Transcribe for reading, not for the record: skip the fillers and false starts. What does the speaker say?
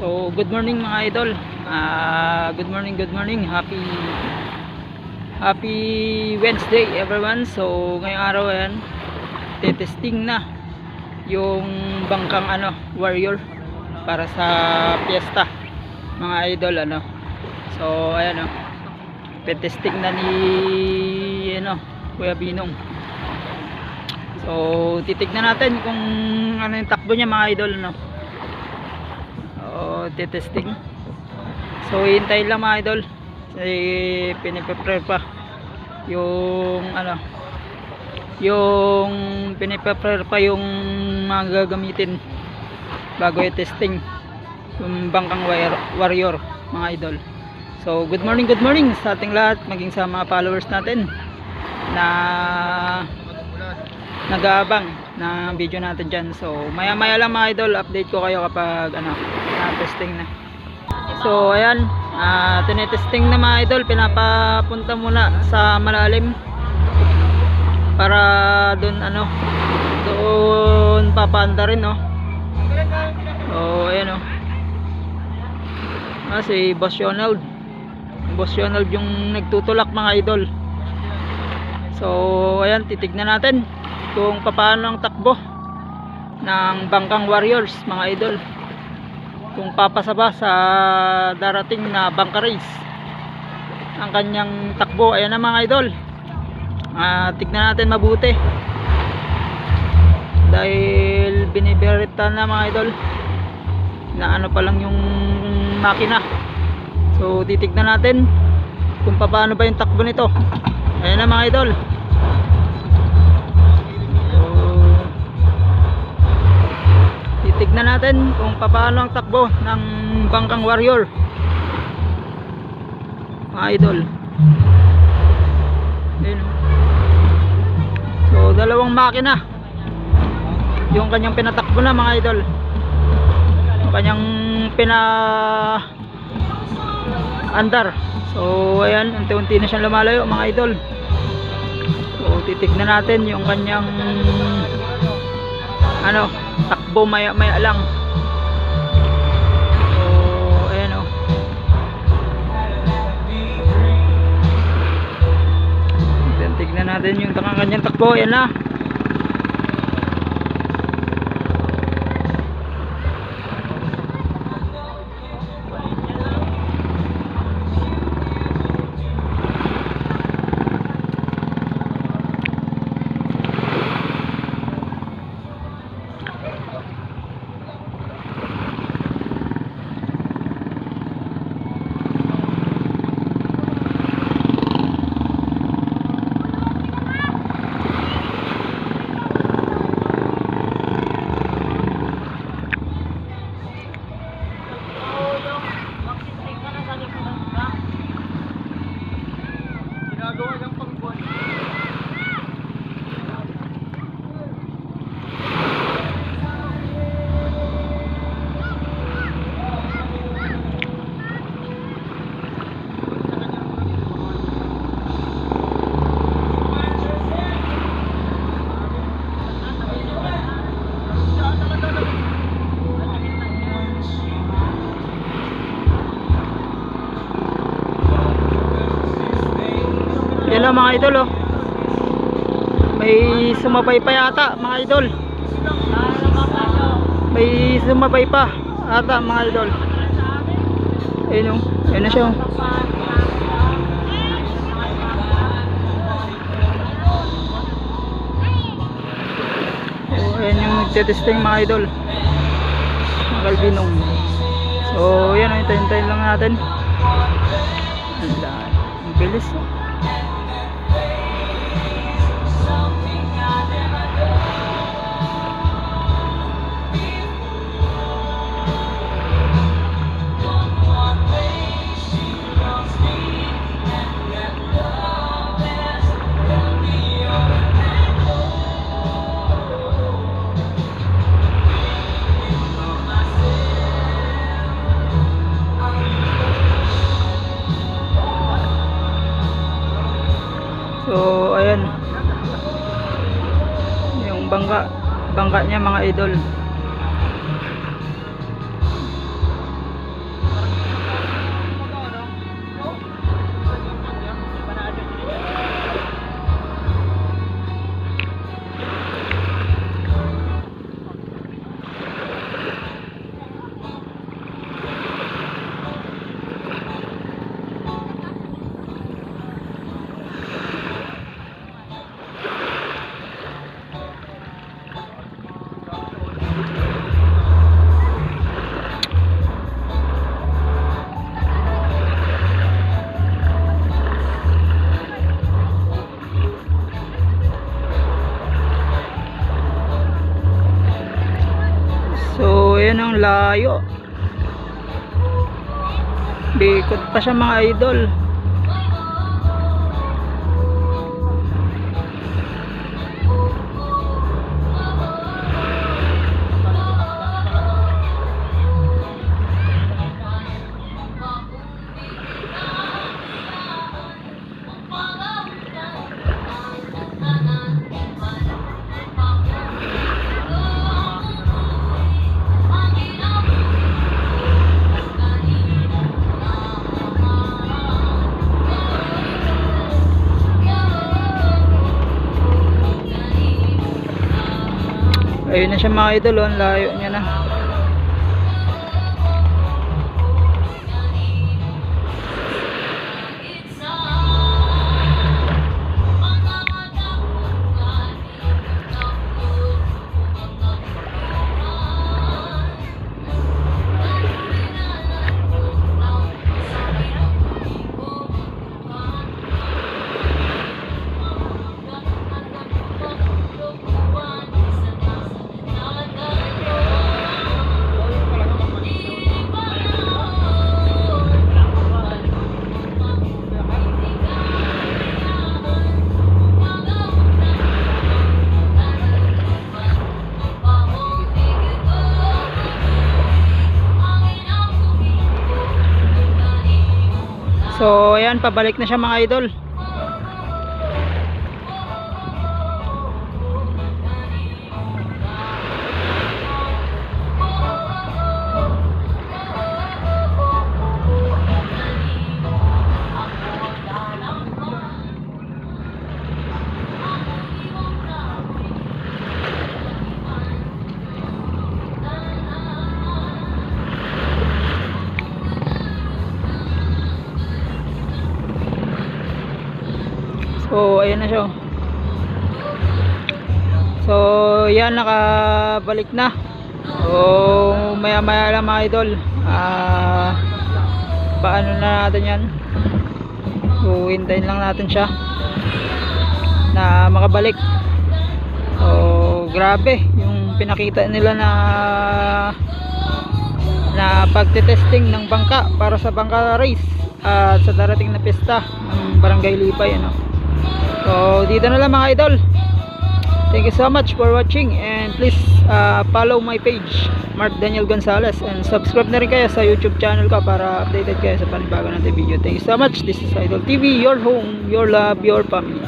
So, good morning mga idol. Good morning. Happy Wednesday everyone. So, ngayong araw yan, testing na yung bangkang warrior para sa piyesta mga idol So, ayan testing na ni Kuya Binong. So, titignan natin kung ano yung takbo niya mga idol testing. So, hintayin lang mga idol. Piniprepare pa yung piniprepare pa yung mga gagamitin bago i-testing yung bangkang warrior mga idol. So, good morning sa ating lahat, maging sa mga followers natin na nag-aabang ng video natin dyan. So, maya lang mga idol, update ko kayo kapag testing na. So, ayan, tinetesting na mga idol, pinapapunta muna sa malalim para doon papaanda rin So, ayan si Boss Ronald yung nagtutulak mga idol. So, ayan, titignan natin kung paano ang takbo ng bangkang warriors mga idol, kung papasaba sa darating na bangka race ang kanyang takbo. Ayan na mga idol, tignan natin mabuti dahil biniberita na mga idol na pa lang yung makina. So, titignan natin kung paano ba yung takbo nito. Ayan na mga idol. Tignan natin kung paano ang takbo ng bangkang warrior mga idol. So, dalawang makina yung kanyang pinatakbo na mga idol, yung kanyang andar. So, ayan, unti-unti na siyang lumalayo mga idol. So, titignan natin yung kanyang takbo maya lang. So, ayan tignan natin yung kanyang takbo. Ayan na. Yan mga idol may sumabay pa yata mga idol, may sumabay pa ata mga idol. Ayun na siya ayan yung nagtetesting mga idol, mga Calvinong. So yan, hintayin lang natin. Ang bilis So, ayan yung bangka niya mga idol. layo. Likod pa siya mga idol. Ayun na siya mga idol, ang layo niya na. So ayan, pabalik na siya mga idol. So ayan na siya. So yan, nakabalik na. So maya maya lang mga idol, paano na natin yan. So hintayin lang natin siya na makabalik. So grabe yung pinakita nila na pagte-testing ng bangka para sa bangka race at sa darating na pista ng Barangay Lipay, ano. So dito na lang mga idol. Thank you so much for watching, and please follow my page, Mark Daniel Gonzalez, and subscribe na rin kayo sa YouTube channel ko para updated kayo sa panibago natin video. Thank you so much. This is Idol TV, your home, your love, your family.